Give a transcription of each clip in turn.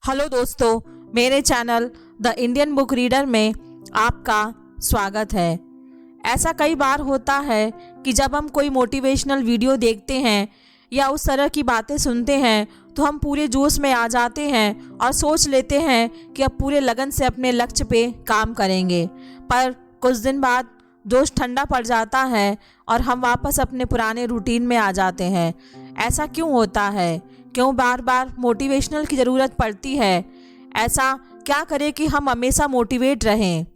Hello दोस्तों, मेरे channel the Indian book reader में आपका स्वागत है। ऐसा कई बार होता है कि जब हम कोई मोटिवेशनल वीडियो देखते हैं या उस तरह की बातें सुनते हैं तो हम पूरे जोश में आ जाते हैं और सोच लेते हैं कि अब पूरे लगन से अपने लक्ष्य पे काम करेंगे। पर कुछ दिन बाद जोश ठंडा पड़ जाता है और हम वापस अपने पुराने रूटीन में आ जाते हैं। ऐसा क्यों होता है? क्यों बार बार मोटिवेशनल की ज़रूरत पड़ती है? ऐसा क्या करें कि हम हमेशा मोटिवेट रहें?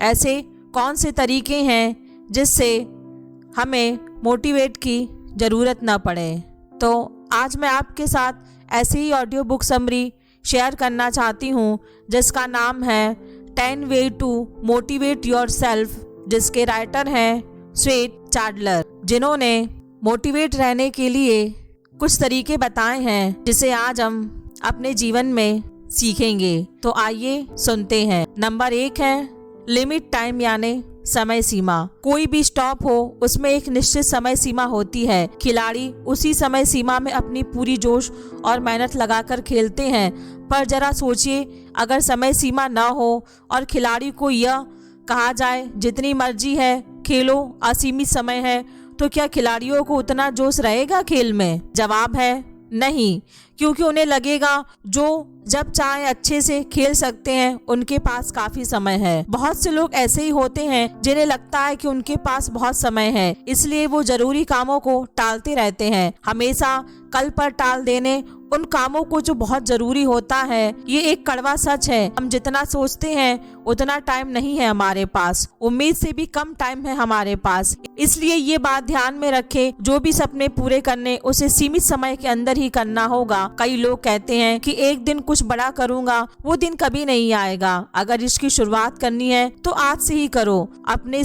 ऐसे कौन से तरीके हैं जिससे हमें मोटिवेट की ज़रूरत ना पड़े? तो आज मैं आपके साथ ऐसी ही ऑडियो बुक समरी शेयर करना चाहती हूँ जिसका नाम है 10 वे टू मोटिवेट योरसेल्फ, जिसके राइटर हैं स्वेट चाडलर, जिन्होंने मोटिवेट रहने के लिए कुछ तरीके बताए हैं जिसे आज हम अपने जीवन में सीखेंगे। तो आइए सुनते हैं। नंबर 1 है लिमिट टाइम, यानी समय सीमा। कोई भी स्टॉप हो उसमें एक निश्चित समय सीमा होती है। खिलाड़ी उसी समय सीमा में अपनी पूरी जोश और मेहनत लगाकर खेलते हैं। पर जरा सोचिए, अगर समय सीमा न हो और खिलाड़ी को यह कहा जाए जितनी मर्जी है खेलो, असीमित समय है, तो क्या खिलाड़ियों को उतना जोश रहेगा खेल में? जवाब है नहीं, क्योंकि उन्हें लगेगा जो जब चाहे अच्छे से खेल सकते हैं, उनके पास काफी समय है। बहुत से लोग ऐसे ही होते हैं जिन्हें लगता है कि उनके पास बहुत समय है, इसलिए वो जरूरी कामों को टालते रहते हैं, हमेशा कल पर टाल देने उन कामों को जो बहुत जरूरी होता है। ये एक कड़वा सच है। हम जितना सोचते हैं उतना टाइम नहीं है हमारे पास, उम्मीद से भी कम टाइम है हमारे पास। इसलिए ये बात ध्यान में रखें, जो भी सपने पूरे करने उसे सीमित समय के अंदर ही करना होगा। कई लोग कहते हैं कि एक दिन कुछ बड़ा करूंगा, वो दिन कभी नहीं आएगा। अगर इसकी शुरुआत करनी है तो आज से ही करो। अपनों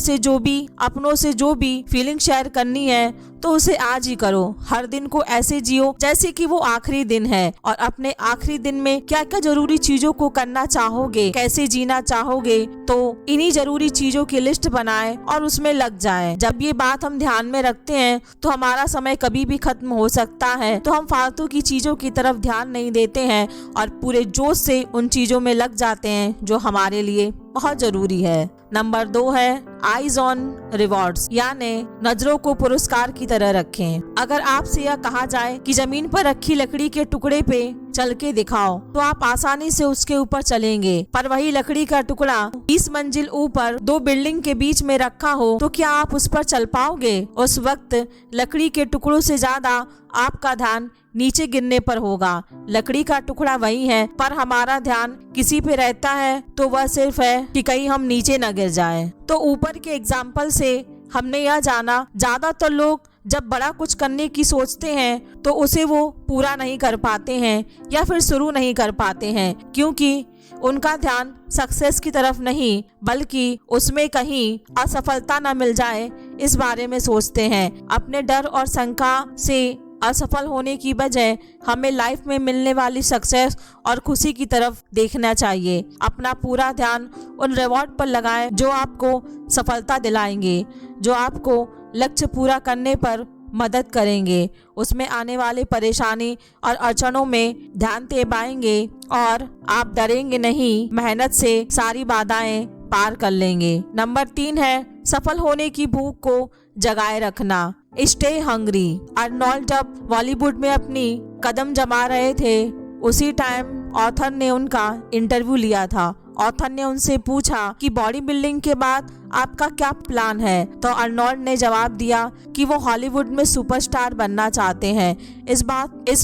से जो भी फीलिंग शेयर करनी है तो उसे आज ही करो। हर दिन को ऐसे जियो जैसे कि वो आखिरी दिन है, और अपने आखिरी दिन में क्या क्या जरूरी चीजों को करना चाहोगे, कैसे जीना चाहोगे, तो इन्हीं जरूरी चीजों की लिस्ट बनाएं और उसमें लग जाएं। जब ये बात हम ध्यान में रखते हैं तो हमारा समय कभी भी खत्म हो सकता है, तो हम फालतू की चीजों की तरफ ध्यान नहीं देते हैं और पूरे जोश से उन चीजों में लग जाते हैं जो हमारे लिए बहुत जरूरी है। नंबर 2 है आईज ऑन रिवॉर्ड्स, यानी नजरों को पुरस्कार की तरह रखें। अगर आपसे यह कहा जाए कि जमीन पर रखी लकड़ी के टुकड़े पे चल के दिखाओ, तो आप आसानी से उसके ऊपर चलेंगे। पर वही लकड़ी का टुकड़ा 20 मंजिल ऊपर 2 बिल्डिंग के बीच में रखा हो तो क्या आप उस पर चल पाओगे? उस वक्त लकड़ी के टुकड़ों से ज्यादा आपका ध्यान नीचे गिरने पर होगा। लकड़ी का टुकड़ा वही है, पर हमारा ध्यान किसी पे रहता है तो वह सिर्फ है कि कहीं हम नीचे न गिर जाएं। तो ऊपर के एग्जाम्पल से हमने यह जाना, ज्यादातर लोग जब बड़ा कुछ करने की सोचते हैं तो उसे वो पूरा नहीं कर पाते हैं या फिर शुरू नहीं कर पाते हैं, क्योंकि उनका ध्यान सक्सेस की तरफ नहीं बल्कि उसमें कहीं असफलता न मिल जाए इस बारे में सोचते हैं। अपने डर और शंका से असफल होने की बजाय हमें लाइफ में मिलने वाली सक्सेस और खुशी की तरफ देखना चाहिए। अपना पूरा ध्यान उन रिवॉर्ड पर लगाएं जो आपको सफलता दिलाएंगे, जो आपको लक्ष्य पूरा करने पर मदद करेंगे। उसमें आने वाली परेशानी और अड़चनों में ध्यान दे पाएंगे और आप डरेंगे नहीं, मेहनत से सारी बाधाएं पार कर लेंगे। नंबर 3 है सफल होने की भूख को जगाए रखना, स्टे हंग्री। अर्नोल्ड जब बॉलीवुड में अपनी कदम जमा रहे थे, उसी टाइम ऑथर ने उनका इंटरव्यू लिया था। ऑथर ने उनसे पूछा कि बॉडी बिल्डिंग के बाद आपका क्या प्लान है? तो अर्नोल्ड ने जवाब दिया कि वो हॉलीवुड में सुपरस्टार बनना चाहते हैं। इस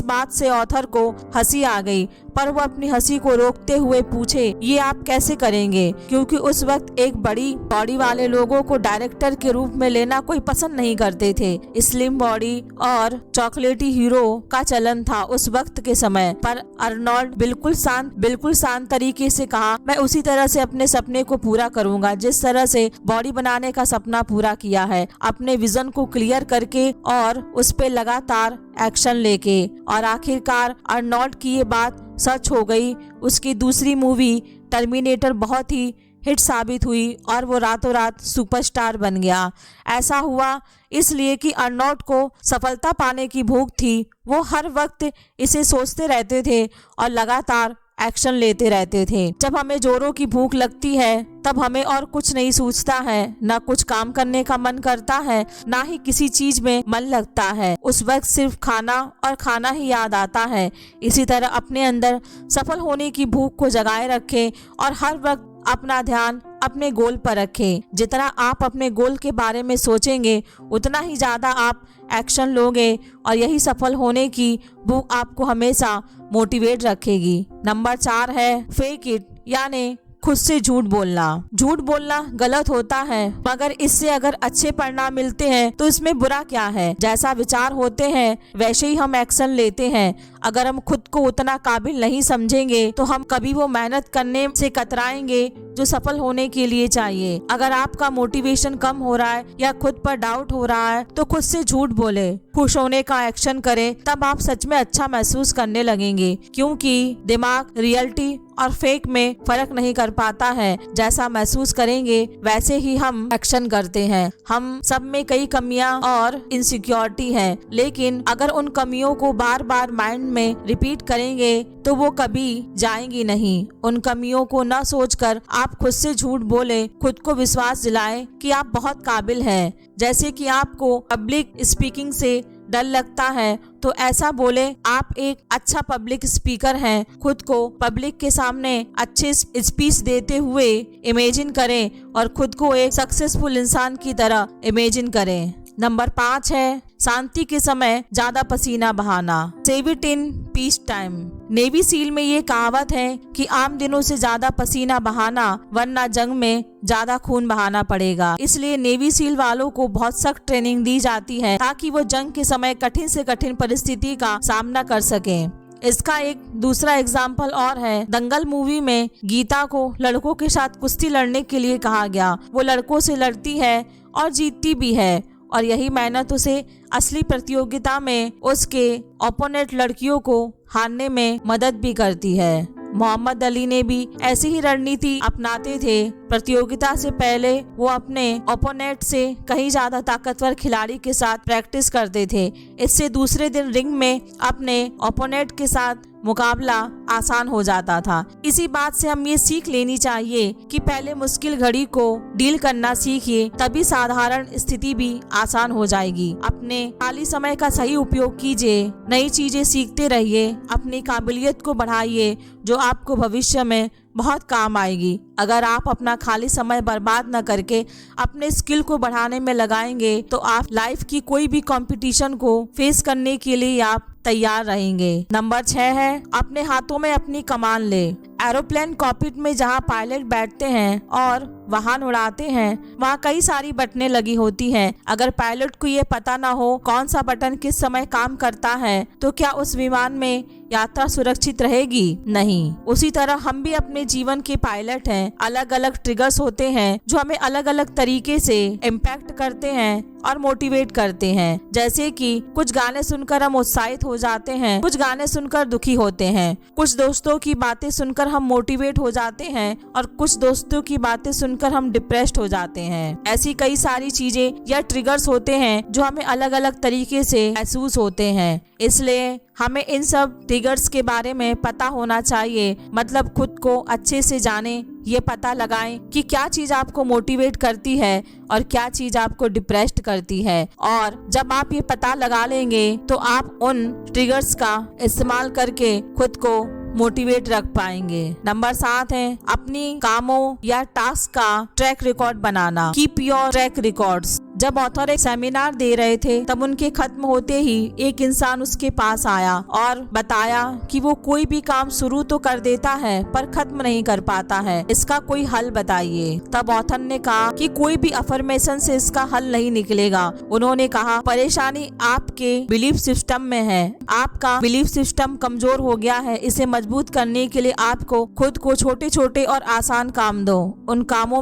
बात से ऑथर को हंसी आ गई, पर वो अपनी हंसी को रोकते हुए पूछे, ये आप कैसे करेंगे? क्योंकि उस वक्त एक बड़ी बॉडी वाले लोगों को डायरेक्टर के रूप में लेना कोई पसंद नहीं करते थे। स्लिम बॉडी और चॉकलेटी हीरो का चलन था उस वक्त के समय। पर अर्नोल्ड बिल्कुल शांत तरीके से कहा, मैं उसी तरह से अपने सपने को पूरा करूंगा जिस तरह से बॉडी बनाने का सपना पूरा किया है, अपने विजन को क्लियर करके और उस पे लगातार एक्शन लेके। और आखिरकार अर्नोल्ड की ये बात सच हो गई। उसकी दूसरी मूवी टर्मिनेटर बहुत ही हिट साबित हुई और वो रातों रात सुपरस्टार बन गया। ऐसा हुआ इसलिए कि अर्नोल्ड को सफलता पाने की भूख थी। वो हर वक्त इसे सोचते रहते थे और लगातार एक्शन लेते रहते थे। जब हमें जोरों की भूख लगती है तब हमें और कुछ नहीं सूझता है, ना कुछ काम करने का मन करता है, ना ही किसी चीज में मन लगता है। उस वक्त सिर्फ खाना और खाना ही याद आता है। इसी तरह अपने अंदर सफल होने की भूख को जगाए रखें और हर वक्त अपना ध्यान अपने गोल पर रखें। जितना आप अपने गोल के बारे में सोचेंगे उतना ही ज्यादा आप एक्शन लोगे और यही सफल होने की भूख आपको हमेशा मोटिवेट रखेगी। नंबर 4 है फेक इट, यानी खुद से झूठ बोलना। झूठ बोलना गलत होता है, मगर इससे अगर अच्छे परिणाम मिलते हैं तो इसमें बुरा क्या है। जैसा विचार होते हैं वैसे ही हम एक्शन लेते हैं। अगर हम खुद को उतना काबिल नहीं समझेंगे तो हम कभी वो मेहनत करने से कतराएंगे जो सफल होने के लिए चाहिए। अगर आपका मोटिवेशन कम हो रहा है या खुद पर डाउट हो रहा है तो खुद से झूठ बोले, खुश होने का एक्शन करें, तब आप सच में अच्छा महसूस करने लगेंगे। क्योंकि दिमाग रियलिटी और फेक में फर्क नहीं कर पाता है। जैसा महसूस करेंगे वैसे ही हम एक्शन करते हैं। हम सब में कई कमियां और इनसिक्योरिटी है, लेकिन अगर उन कमियों को बार बार माइंड में रिपीट करेंगे तो वो कभी जाएंगी नहीं। उन कमियों को न सोचकर आप खुद से झूठ बोले, खुद को विश्वास दिलाएं कि आप बहुत काबिल हैं। जैसे कि आपको पब्लिक स्पीकिंग से डर लगता है तो ऐसा बोले आप एक अच्छा पब्लिक स्पीकर हैं। खुद को पब्लिक के सामने अच्छे स्पीच देते हुए इमेजिन करें और खुद को एक सक्सेसफुल इंसान की तरह इमेजिन करें। नंबर 5 है शांति के समय ज्यादा पसीना बहाना। Save it in peace time. Navy seal में ये कहावत है कि आम दिनों से ज्यादा पसीना बहाना, वरना जंग में ज्यादा खून बहाना पड़ेगा। इसलिए नेवी सील वालों को बहुत सख्त ट्रेनिंग दी जाती है ताकि वो जंग के समय कठिन से कठिन परिस्थिति का सामना कर सकें। इसका एक दूसरा एग्जाम्पल और है। दंगल मूवी में गीता को लड़कों के साथ कुश्ती लड़ने के लिए कहा गया। वो लड़कों से लड़ती है और जीतती भी है, और यही मेहनत उसे असली प्रतियोगिता में उसके ओपोनेंट लड़कियों को हारने में मदद भी करती है। मोहम्मद अली ने भी ऐसी ही रणनीति अपनाते थे। प्रतियोगिता से पहले वो अपने ओपोनेंट से कहीं ज्यादा ताकतवर खिलाड़ी के साथ प्रैक्टिस करते थे। इससे दूसरे दिन रिंग में अपने ओपोनेंट के साथ मुकाबला आसान हो जाता था। इसी बात से हम ये सीख लेनी चाहिए कि पहले मुश्किल घड़ी को डील करना सीखिए, तभी साधारण स्थिति भी आसान हो जाएगी। अपने खाली समय का सही उपयोग कीजिए, नई चीजें सीखते रहिए, अपनी काबिलियत को बढ़ाइए जो आपको भविष्य में बहुत काम आएगी। अगर आप अपना खाली समय बर्बाद न करके अपने स्किल को बढ़ाने में लगाएंगे तो आप लाइफ की कोई भी कंपटीशन को फेस करने के लिए आप तैयार रहेंगे। नंबर 6 है अपने हाथों में अपनी कमान ले। एरोप्लेन कॉकपिट में जहां पायलट बैठते हैं और वाहन उड़ाते हैं वहां कई सारी बटनें लगी होती हैं। अगर पायलट को ये पता ना हो कौन सा बटन किस समय काम करता है तो क्या उस विमान में यात्रा सुरक्षित रहेगी? नहीं। उसी तरह हम भी अपने जीवन के पायलट हैं। अलग अलग ट्रिगर्स होते हैं जो हमें अलग अलग तरीके से इम्पैक्ट करते हैं और मोटिवेट करते हैं। जैसे कि कुछ गाने सुनकर हम उत्साहित हो जाते हैं, कुछ गाने सुनकर दुखी होते हैं, कुछ दोस्तों की बातें सुनकर हम मोटिवेट हो जाते हैं और कुछ दोस्तों की बातें सुनकर हम डिप्रेस्ड हो जाते हैं। ऐसी कई सारी चीजें या ट्रिगर्स होते हैं जो हमें अलग अलग तरीके से महसूस होते हैं। इसलिए हमें इन सब ट्रिगर्स के बारे में पता होना चाहिए। मतलब खुद को अच्छे से जाने, ये पता लगाएं कि क्या चीज आपको मोटिवेट करती है और क्या चीज आपको डिप्रेस्ड करती है। और जब आप ये पता लगा लेंगे तो आप उन ट्रिगर्स का इस्तेमाल करके खुद को मोटिवेट रख पाएंगे। नंबर 7 है अपनी कामों या टास्क का track record banana. Keep your track records. जब ऑथर एक सेमिनार दे रहे थे तब उनके खत्म होते ही एक इंसान उसके पास आया और बताया कि वो कोई भी काम शुरू तो कर देता है पर खत्म नहीं कर पाता है, इसका कोई हल बताइए। तब ऑथर ने कहा कि कोई भी अफर्मेशन से इसका हल नहीं निकलेगा। उन्होंने कहा परेशानी आपके बिलीफ सिस्टम में है। आपका बिलीफ सिस्टम कमजोर हो गया है। इसे मजबूत करने के लिए आपको खुद को छोटे छोटे और आसान काम दो। उन कामों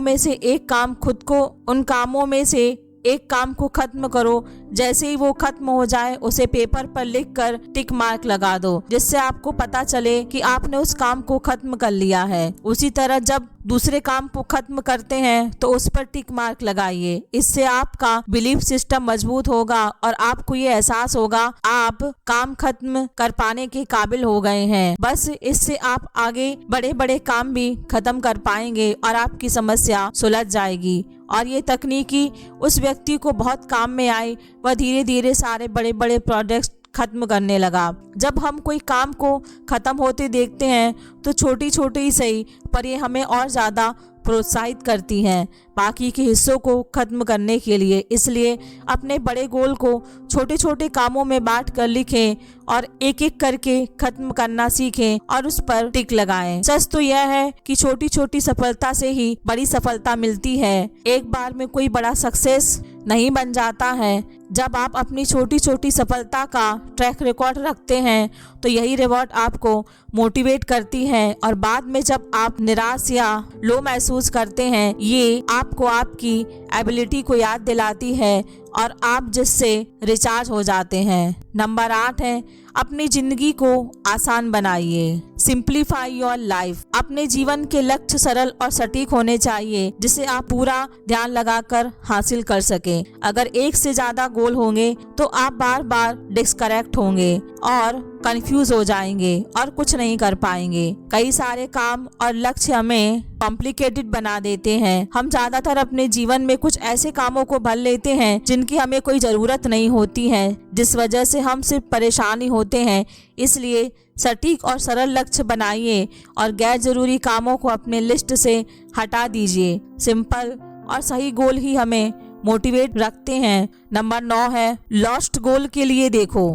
में से एक काम को खत्म करो, जैसे ही वो खत्म हो जाए उसे पेपर पर लिखकर टिक मार्क लगा दो, जिससे आपको पता चले कि आपने उस काम को खत्म कर लिया है। उसी तरह जब दूसरे काम को खत्म करते हैं तो उस पर टिक मार्क लगाइए। इससे आपका बिलीफ सिस्टम मजबूत होगा और आपको ये एहसास होगा आप काम खत्म कर पाने के काबिल हो गए हैं। बस इससे आप आगे बड़े बड़े काम भी खत्म कर पाएंगे और आपकी समस्या सुलझ जाएगी। और ये तकनीकी उस व्यक्ति को बहुत काम में आई, वह धीरे धीरे सारे बड़े बड़े प्रोजेक्ट्स खत्म करने लगा। जब हम कोई काम को खत्म होते देखते हैं तो छोटी छोटी ही सही पर ये हमें और ज़्यादा प्रोत्साहित करती हैं बाकी के हिस्सों को खत्म करने के लिए। इसलिए अपने बड़े गोल को छोटे छोटे कामों में बांट कर लिखें और एक एक करके खत्म करना सीखें और उस पर टिक लगाएं। सच तो यह है कि छोटी छोटी सफलता से ही बड़ी सफलता मिलती है। एक बार में कोई बड़ा सक्सेस नहीं बन जाता है। जब आप अपनी छोटी छोटी सफलता का ट्रैक रिकॉर्ड रखते हैं तो यही रिवॉर्ड आपको मोटिवेट करती है और बाद में जब आप निराश या लो महसूस करते हैं ये आपको आपकी एबिलिटी को याद दिलाती है और आप जिससे रिचार्ज हो जाते हैं। नंबर 8 है अपनी जिंदगी को आसान बनाइए। Simplify your life. अपने जीवन के लक्ष्य सरल और सटीक होने चाहिए जिसे आप पूरा ध्यान लगाकर हासिल कर सकें। अगर एक से ज्यादा गोल होंगे तो आप बार बार डिस्कनेक्ट होंगे और कंफ्यूज हो जाएंगे और कुछ नहीं कर पाएंगे। कई सारे काम और लक्ष्य हमें कॉम्प्लिकेटेड बना देते हैं। हम ज्यादातर अपने जीवन में कुछ ऐसे कामों को भर लेते हैं जिनकी हमें कोई जरूरत नहीं होती है, जिस वजह से हम सिर्फ परेशानी होते हैं। इसलिए सटीक और सरल लक्ष्य बनाइए और गैर जरूरी कामों को अपने लिस्ट से हटा दीजिए। सिंपल और सही गोल ही हमें मोटिवेट रखते हैं। नंबर 9 है लॉस्ट गोल के लिए देखो।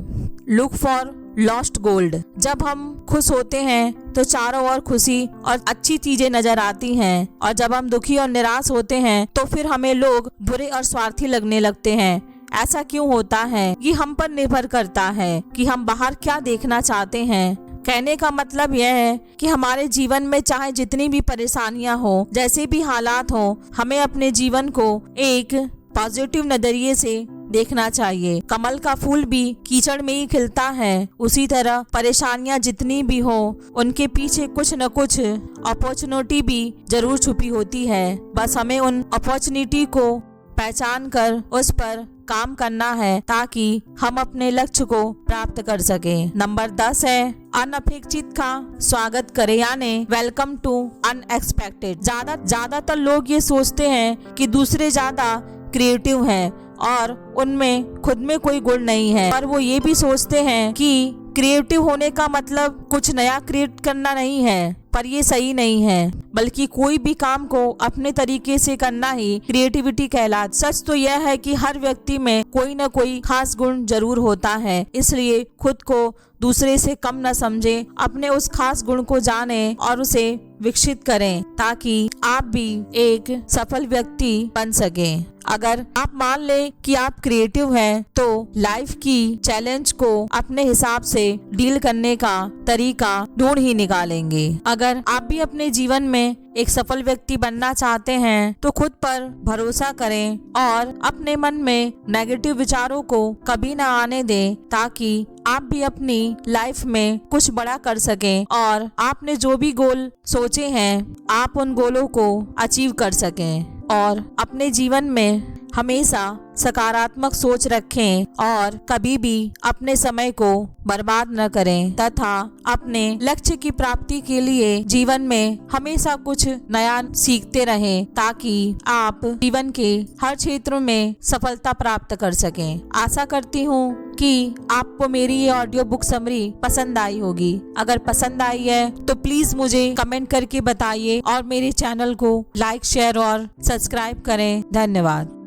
Look for lost gold. जब हम खुश होते हैं तो चारों ओर खुशी और अच्छी चीजें नजर आती हैं और जब हम दुखी और निराश होते हैं तो फिर हमें लोग बुरे और स्वार्थी लगने लगते हैं। ऐसा क्यों होता है? ये हम पर निर्भर करता है कि हम बाहर क्या देखना चाहते हैं। कहने का मतलब यह है कि हमारे जीवन में चाहे जितनी भी परेशानियां हो, जैसे भी हालात हो, हमें अपने जीवन को एक पॉजिटिव नजरिए से देखना चाहिए। कमल का फूल भी कीचड़ में ही खिलता है, उसी तरह परेशानियां जितनी भी हो उनके पीछे कुछ न कुछ अपॉर्चुनिटी भी जरूर छुपी होती है। बस हमें उन अपॉर्चुनिटी को पहचान कर उस पर काम करना है ताकि हम अपने लक्ष्य को प्राप्त कर सकें। नंबर 10 है अनअपेक्षित का स्वागत करें, यानी वेलकम टू अनएक्सपेक्टेड। ज्यादातर लोग ये सोचते हैं कि दूसरे ज्यादा क्रिएटिव हैं और उनमें खुद में कोई गुण नहीं है, पर वो ये भी सोचते हैं कि क्रिएटिव होने का मतलब कुछ नया क्रिएट करना नहीं है। पर ये सही नहीं है, बल्कि कोई भी काम को अपने तरीके से करना ही क्रिएटिविटी कहलाता। सच तो यह है कि हर व्यक्ति में कोई न कोई खास गुण जरूर होता है, इसलिए खुद को दूसरे से कम न समझें, अपने उस खास गुण को जानें और उसे विकसित करें ताकि आप भी एक सफल व्यक्ति बन सकें। अगर आप मान लें कि आप क्रिएटिव हैं तो लाइफ की चैलेंज को अपने हिसाब से डील करने का तरीका ढूंढ ही निकालेंगे। अगर आप भी अपने जीवन में एक सफल व्यक्ति बनना चाहते हैं तो खुद पर भरोसा करें और अपने मन में नेगेटिव विचारों को कभी ना आने दें ताकि आप भी अपनी लाइफ में कुछ बड़ा कर सकें और आपने जो भी गोल सोचे हैं आप उन गोलों को अचीव कर सकें। और अपने जीवन में हमेशा सकारात्मक सोच रखें और कभी भी अपने समय को बर्बाद न करें तथा अपने लक्ष्य की प्राप्ति के लिए जीवन में हमेशा कुछ नया सीखते रहें ताकि आप जीवन के हर क्षेत्र में सफलता प्राप्त कर सकें। आशा करती हूँ कि आपको मेरी ये ऑडियो बुक समरी पसंद आई होगी। अगर पसंद आई है तो प्लीज मुझे कमेंट करके बताइए और मेरे चैनल को लाइक, शेयर और सब्सक्राइब करें। धन्यवाद।